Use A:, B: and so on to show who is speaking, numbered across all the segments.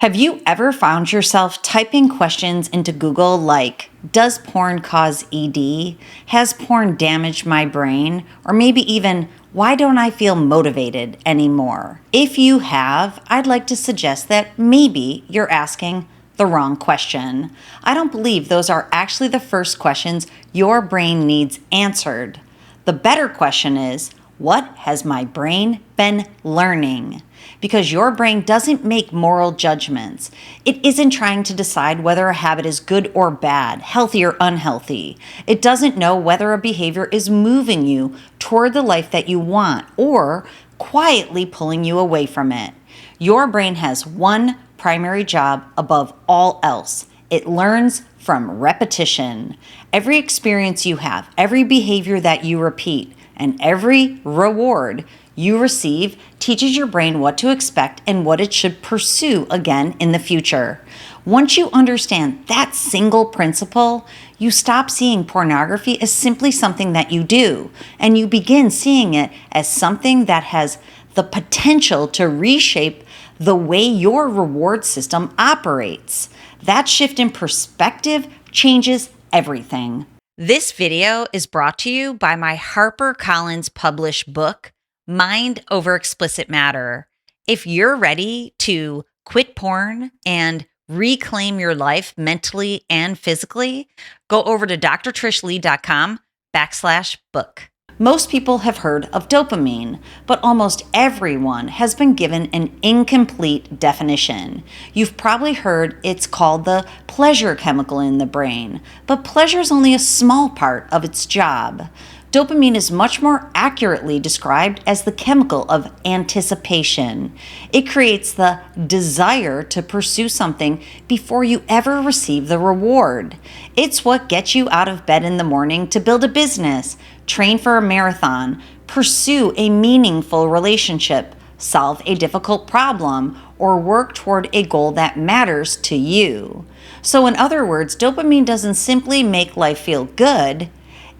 A: Have you ever found yourself typing questions into Google like, does porn cause ED? Has porn damaged my brain? Or maybe even, why don't I feel motivated anymore? If you have, I'd like to suggest that maybe you're asking the wrong question. I don't believe those are actually the first questions your brain needs answered. The better question is, what has my brain been learning? Because your brain doesn't make moral judgments. It isn't trying to decide whether a habit is good or bad, healthy or unhealthy. It doesn't know whether a behavior is moving you toward the life that you want or quietly pulling you away from it. Your brain has one primary job above all else. It learns from repetition. Every experience you have, every behavior that you repeat, and every reward you receive teaches your brain what to expect and what it should pursue again in the future. Once you understand that single principle, you stop seeing pornography as simply something that you do, and you begin seeing it as something that has the potential to reshape the way your reward system operates. That shift in perspective changes everything. This video is brought to you by my HarperCollins published book, Mind Over Explicit Matter. If you're ready to quit porn and reclaim your life mentally and physically, go over to drtrishleigh.com/book. Most people have heard of dopamine, but almost everyone has been given an incomplete definition. You've probably heard it's called the pleasure chemical in the brain, but pleasure is only a small part of its job. Dopamine is much more accurately described as the chemical of anticipation. It creates the desire to pursue something before you ever receive the reward. It's what gets you out of bed in the morning to build a business, train for a marathon, pursue a meaningful relationship, solve a difficult problem, or work toward a goal that matters to you. So in other words, dopamine doesn't simply make life feel good,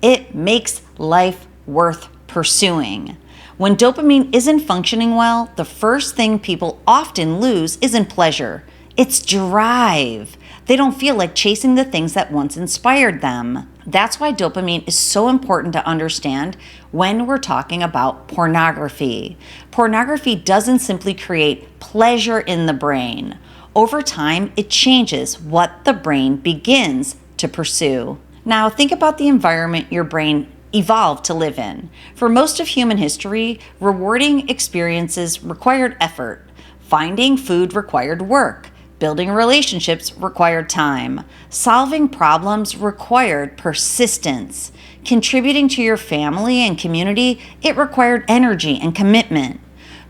A: it makes life worth pursuing. When dopamine isn't functioning well, the first thing people often lose isn't pleasure, it's drive. They don't feel like chasing the things that once inspired them. That's why dopamine is so important to understand when we're talking about pornography. Pornography doesn't simply create pleasure in the brain. Over time, it changes what the brain begins to pursue. Now, think about the environment your brain evolved to live in. For most of human history, rewarding experiences required effort. Finding food required work. Building relationships required time. Solving problems required persistence. Contributing to your family and community, it required energy and commitment.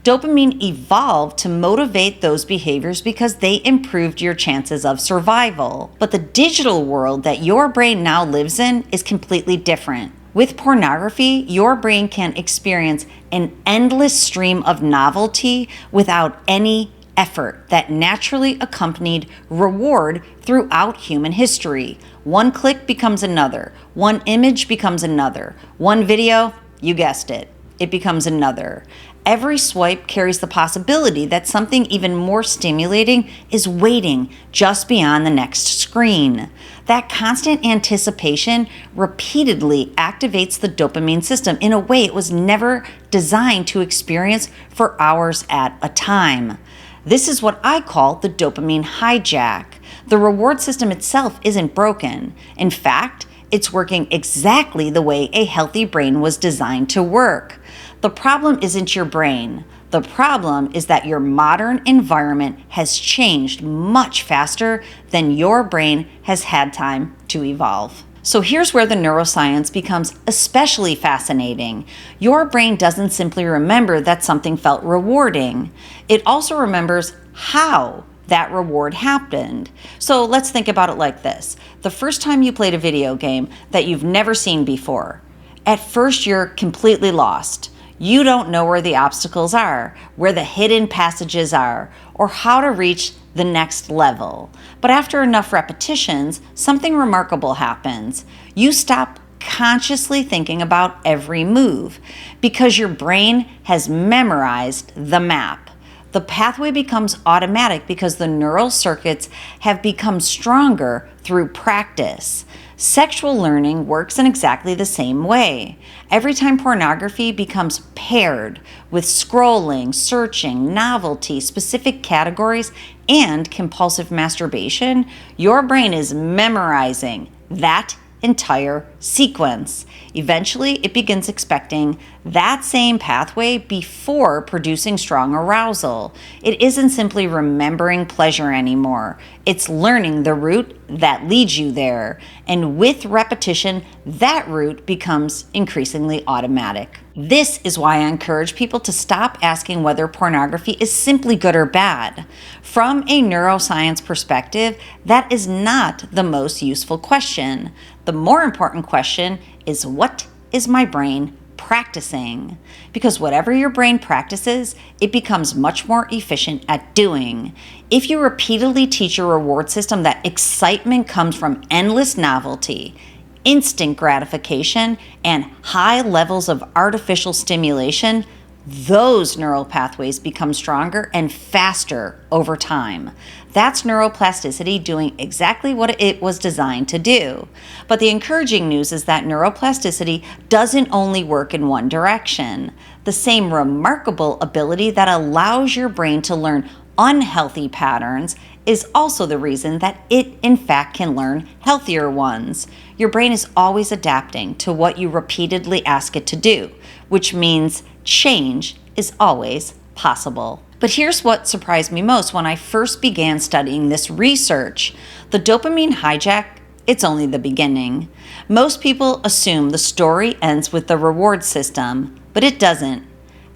A: Dopamine evolved to motivate those behaviors because they improved your chances of survival. But the digital world that your brain now lives in is completely different. With pornography, your brain can experience an endless stream of novelty without any effort that naturally accompanied reward throughout human history. One click becomes another. One image becomes another. One video, you guessed it, it becomes another. Every swipe carries the possibility that something even more stimulating is waiting just beyond the next screen. That constant anticipation repeatedly activates the dopamine system in a way it was never designed to experience for hours at a time. This is what I call the dopamine hijack. The reward system itself isn't broken. In fact, it's working exactly the way a healthy brain was designed to work. The problem isn't your brain. The problem is that your modern environment has changed much faster than your brain has had time to evolve. So here's where the neuroscience becomes especially fascinating. Your brain doesn't simply remember that something felt rewarding. It also remembers how that reward happened. So let's think about it like this. The first time you played a video game that you've never seen before, at first you're completely lost. You don't know where the obstacles are, where the hidden passages are, or how to reach the next level. But after enough repetitions, something remarkable happens. You stop consciously thinking about every move because your brain has memorized the map. The pathway becomes automatic because the neural circuits have become stronger through practice. Sexual learning works in exactly the same way. Every time pornography becomes paired with scrolling, searching, novelty, specific categories, and compulsive masturbation, your brain is memorizing that entire sequence. Eventually, it begins expecting that same pathway before producing strong arousal. It isn't simply remembering pleasure anymore. It's learning the route that leads you there. And with repetition, that route becomes increasingly automatic. This is why I encourage people to stop asking whether pornography is simply good or bad. From a neuroscience perspective, that is not the most useful question. The more important question is, what is my brain practicing? Because whatever your brain practices, it becomes much more efficient at doing. If you repeatedly teach your reward system that excitement comes from endless novelty, instant gratification, and high levels of artificial stimulation, those neural pathways become stronger and faster over time. That's neuroplasticity doing exactly what it was designed to do. But the encouraging news is that neuroplasticity doesn't only work in one direction. The same remarkable ability that allows your brain to learn unhealthy patterns is also the reason that it, in fact, can learn healthier ones. Your brain is always adapting to what you repeatedly ask it to do, which means change is always possible. But here's what surprised me most when I first began studying this research. The dopamine hijack, it's only the beginning. Most people assume the story ends with the reward system, but it doesn't.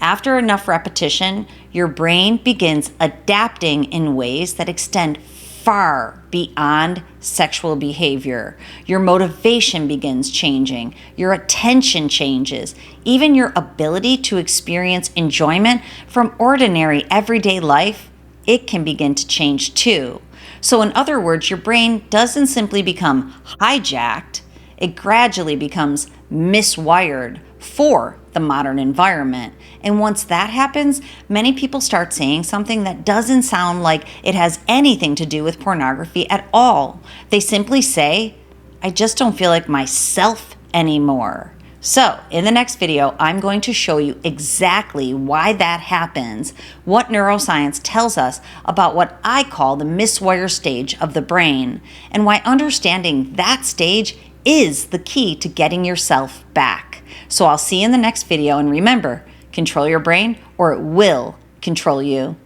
A: After enough repetition, your brain begins adapting in ways that extend far beyond sexual behavior. Your motivation begins changing, your attention changes, even your ability to experience enjoyment from ordinary everyday life, it can begin to change too. So in other words, your brain doesn't simply become hijacked, it gradually becomes miswired for the modern environment. And once that happens, many people start saying something that doesn't sound like it has anything to do with pornography at all. They simply say, I just don't feel like myself anymore. So in the next video, I'm going to show you exactly why that happens, what neuroscience tells us about what I call the miswire stage of the brain, and why understanding that stage is the key to getting yourself back. So I'll see you in the next video, and remember, control your brain or it will control you.